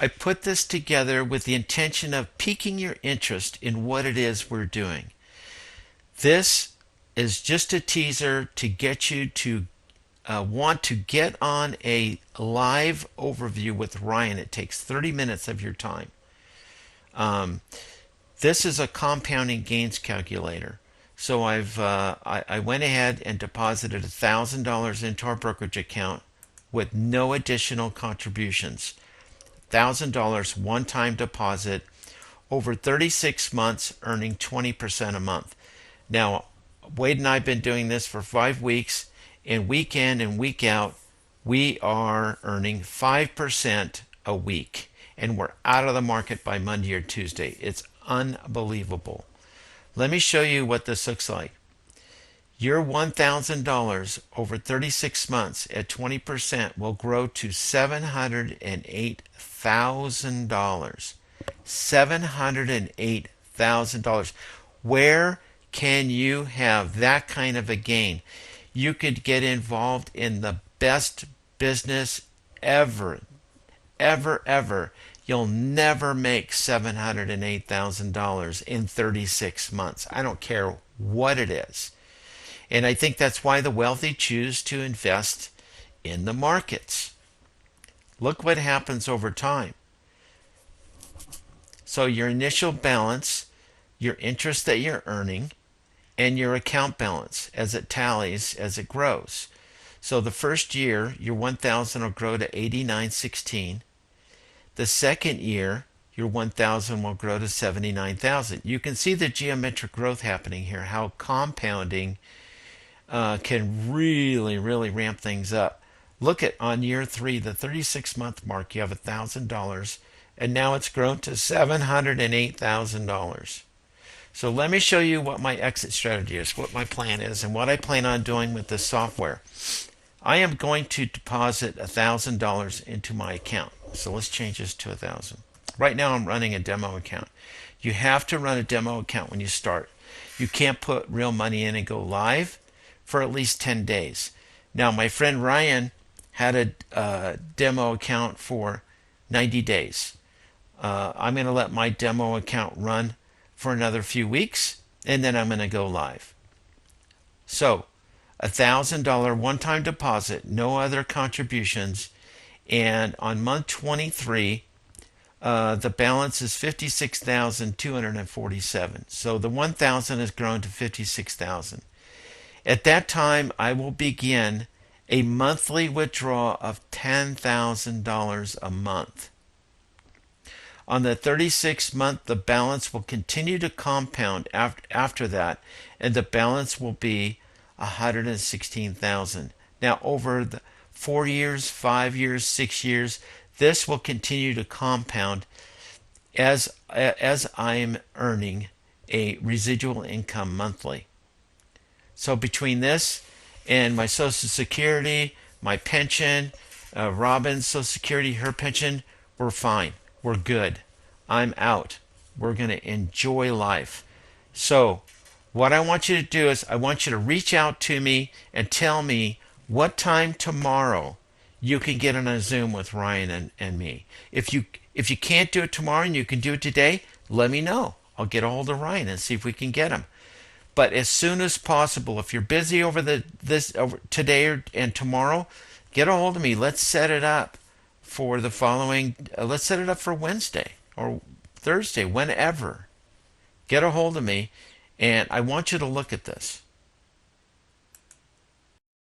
I put this together with the intention of piquing your interest in what it is we're doing. This is just a teaser to get you to want to get on a live overview with Ryan. It takes 30 minutes of your time. Um, this is a compounding gains calculator. So I went ahead and deposited $1,000 into our brokerage account with no additional contributions. $1,000 one-time deposit over 36 months, earning 20% a month. Now, Wade and I have been doing this for 5 weeks, and week in and week out, we are earning 5% a week, and we're out of the market by Monday or Tuesday. It's unbelievable. Let me show you what this looks like. Your $1,000 over 36 months at 20% will grow to $708,000. $708,000. Where can you have that kind of a gain? You could get involved in the best business ever, ever. You'll never make $708,000 in 36 months. I don't care what it is. And I think that's why the wealthy choose to invest in the markets. Look what happens over time. So your initial balance, your interest that you're earning, and your account balance as it tallies, as it grows. So the first year, your 1,000 will grow to 8916. The second year, your 1,000 will grow to 79,000. You can see the geometric growth happening here, how compounding can really ramp things up. Look at on year 3, the 36-month mark, you have $1,000, and now it's grown to $708,000. So let me show you what my exit strategy is, what my plan is, and what I plan on doing with this software. I am going to deposit $1,000 into my account. So let's change this to 1,000. Right now I'm running a demo account. You have to run a demo account when you start. You can't put real money in and go live for at least 10 days. Now my friend Ryan had a demo account for 90 days. I'm going to let my demo account run for another few weeks, and then I'm going to go live. So $1,000 one-time deposit, no other contributions, and on month 23 the balance is 56,247. So the 1,000 has grown to 56,000. At that time I will begin a monthly withdrawal of $10,000 a month. On the 36th month, the balance will continue to compound after that, and the balance will be 116,000. Now, over the 4 years, 5 years, 6 years, this will continue to compound as I'm earning a residual income monthly. So between this and my Social Security, my pension, Robin's Social Security, her pension, we're fine. We're good. I'm out. We're going to enjoy life. So what I want you to do is I want you to reach out to me and tell me what time tomorrow you can get on a Zoom with Ryan and me. If you can't do it tomorrow and you can do it today, let me know. I'll get a hold of Ryan and see if we can get him. But as soon as possible, if you're busy over today and tomorrow, get a hold of me. Let's set it up for the following. Let's set it up for Wednesday or Thursday, whenever. Get a hold of me, and I want you to look at this.